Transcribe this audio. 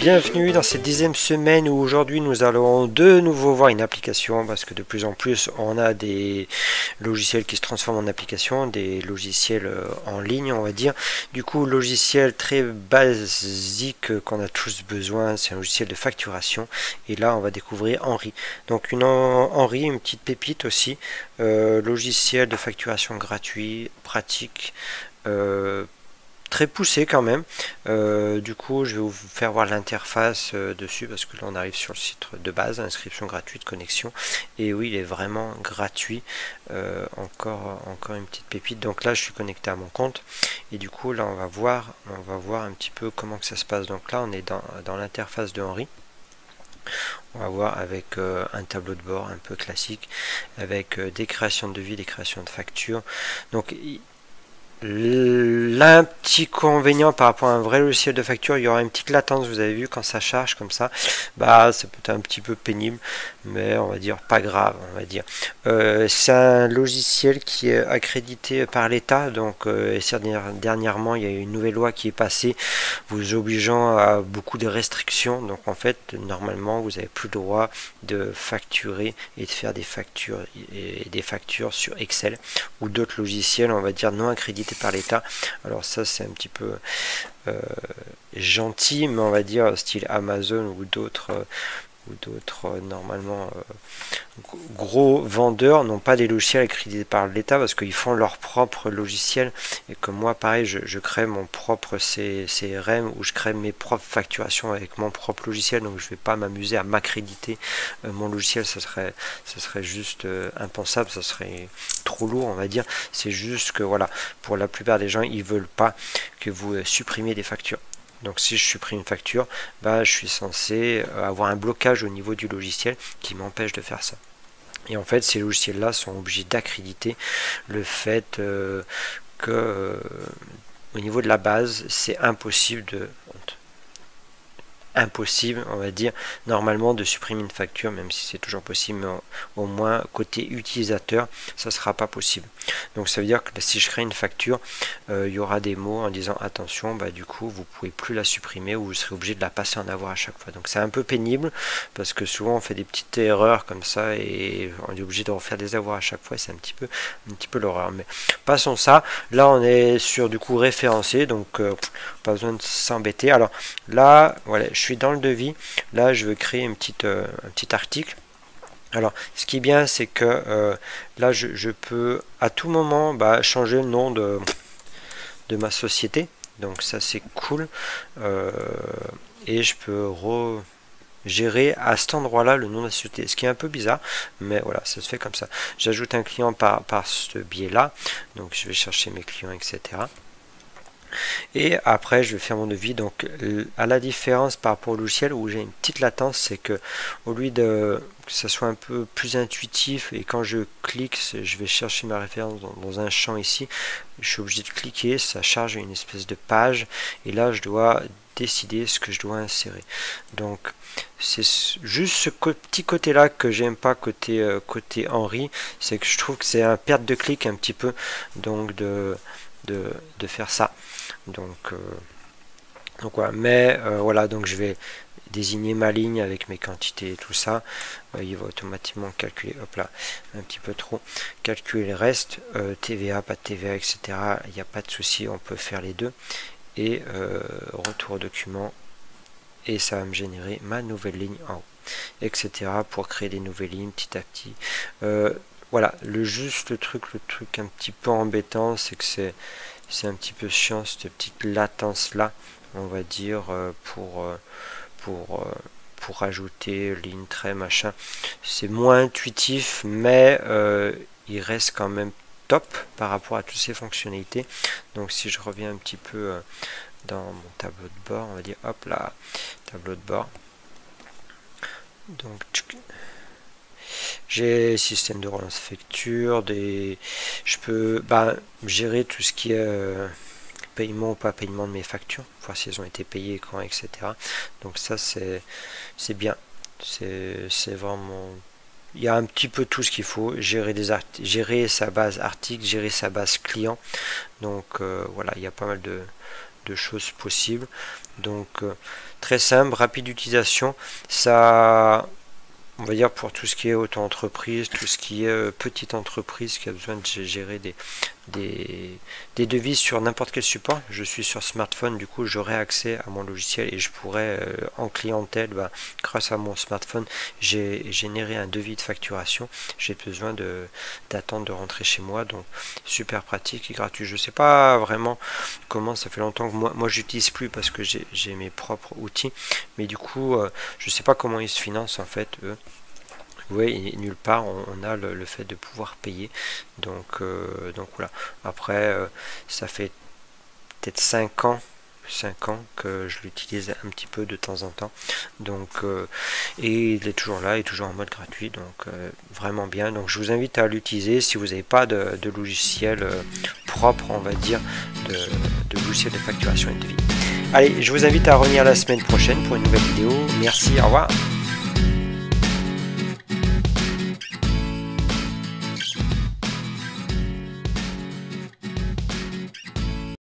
Bienvenue dans cette 10e semaine où aujourd'hui nous allons de nouveau voir une application parce que de plus en plus on a des logiciels qui se transforment en applications, des logiciels en ligne on va dire. Du coup logiciel très basique qu'on a tous besoin, c'est un logiciel de facturation et là on va découvrir Henri. Donc Henri, une petite pépite aussi, logiciel de facturation gratuit, pratique, très poussé quand même. Du coup je vais vous faire voir l'interface dessus parce que là on arrive sur le site de base, inscription gratuite, connexion, et oui il est vraiment gratuit. Encore une petite pépite. Donc là je suis connecté à mon compte et du coup là on va voir un petit peu comment que ça se passe. Donc là on est dans l'interface de Henri. On va voir avec un tableau de bord un peu classique avec des créations de devis, des créations de factures. Donc l'inconvénient par rapport à un vrai logiciel de facture, il y aura une petite latence, vous avez vu, quand ça charge comme ça, bah c'est peut-être un petit peu pénible, mais on va dire pas grave, on va dire. C'est un logiciel qui est accrédité par l'État, donc dernièrement il y a une nouvelle loi qui est passée, vous obligeant à beaucoup de restrictions, donc en fait normalement vous n'avez plus le droit de facturer et de faire des factures sur Excel ou d'autres logiciels, on va dire non accrédités par l'État. Alors ça c'est un petit peu gentil, mais on va dire style Amazon ou d'autres normalement gros vendeurs n'ont pas des logiciels accrédités par l'État parce qu'ils font leur propre logiciel, et comme moi pareil je crée mon propre CRM où je crée mes propres facturations avec mon propre logiciel, donc je vais pas m'amuser à m'accréditer mon logiciel, ça serait juste impensable, ça serait trop lourd on va dire. C'est juste que voilà, pour la plupart des gens ils veulent pas que vous supprimiez des factures. Donc si je supprime une facture, bah, je suis censé avoir un blocage au niveau du logiciel qui m'empêche de faire ça. Et en fait, ces logiciels-là sont obligés d'accréditer le fait que au niveau de la base, c'est impossible, on va dire, normalement de supprimer une facture, même si c'est toujours possible, mais au moins côté utilisateur ça sera pas possible. Donc ça veut dire que si je crée une facture, il y aura des mots en disant attention, bah du coup vous pouvez plus la supprimer ou vous serez obligé de la passer en avoir à chaque fois. Donc c'est un peu pénible parce que souvent on fait des petites erreurs comme ça et on est obligé de refaire des avoirs à chaque fois, c'est un petit peu l'horreur. Mais passons ça. Là on est sur du coup référencé, donc pas besoin de s'embêter. Alors là voilà, je suis dans le devis, là je veux créer un petit article. Alors ce qui est bien c'est que là je peux à tout moment changer le nom de ma société, donc ça c'est cool, et je peux gérer à cet endroit là le nom de la société, ce qui est un peu bizarre, mais voilà, ça se fait comme ça. J'ajoute un client par ce biais là, donc je vais chercher mes clients, etc. Et après je vais faire mon devis. Donc à la différence par rapport au logiciel où j'ai une petite latence, c'est que au lieu de que ça soit un peu plus intuitif et quand je clique je vais chercher ma référence dans un champ ici, je suis obligé de cliquer, ça charge une espèce de page et là je dois décider ce que je dois insérer. Donc c'est juste ce petit côté là que j'aime pas côté Henri, c'est que je trouve que c'est un perte de clic un petit peu, donc de faire ça. Donc voilà, mais voilà, donc je vais désigner ma ligne avec mes quantités et tout ça. Il va automatiquement calculer, hop là, un petit peu trop, calculer le reste, TVA, pas de TVA, etc. Il n'y a pas de souci, on peut faire les deux. Et retour au document, et ça va me générer ma nouvelle ligne en haut, etc. pour créer des nouvelles lignes petit à petit. Voilà, le truc un petit peu embêtant, c'est que c'est un petit peu chiant cette petite latence là, on va dire, pour ajouter ligne, trait, machin. C'est moins intuitif, mais il reste quand même top par rapport à toutes ces fonctionnalités. Donc si je reviens un petit peu dans mon tableau de bord, on va dire hop là, tableau de bord. Donc j'ai système de relance facture, je peux gérer tout ce qui est paiement ou pas paiement de mes factures, voir si elles ont été payées quand, etc. Donc ça c'est bien, c'est vraiment il y a un petit peu tout ce qu'il faut, gérer sa base article, gérer sa base client. Donc voilà, il y a pas mal de choses possibles. Donc très simple, rapide d'utilisation. Ça, on va dire pour tout ce qui est auto-entreprise, tout ce qui est petite entreprise qui a besoin de gérer des devises sur n'importe quel support. Je suis sur smartphone, du coup j'aurai accès à mon logiciel et je pourrais en clientèle, grâce à mon smartphone, j'ai généré un devis de facturation. J'ai besoin d'attendre de rentrer chez moi, donc super pratique et gratuit. Je sais pas vraiment comment, ça fait longtemps que moi j'utilise plus parce que j'ai mes propres outils, mais du coup je sais pas comment ils se financent en fait eux. Vous voyez, nulle part on a le fait de pouvoir payer. Donc voilà. Après, ça fait peut-être 5 ans que je l'utilise un petit peu de temps en temps. Donc et il est toujours là, il est toujours en mode gratuit. Donc vraiment bien. Donc je vous invite à l'utiliser si vous n'avez pas de logiciel propre, on va dire, de logiciel de facturation et de devis. Allez, je vous invite à revenir la semaine prochaine pour une nouvelle vidéo. Merci, au revoir.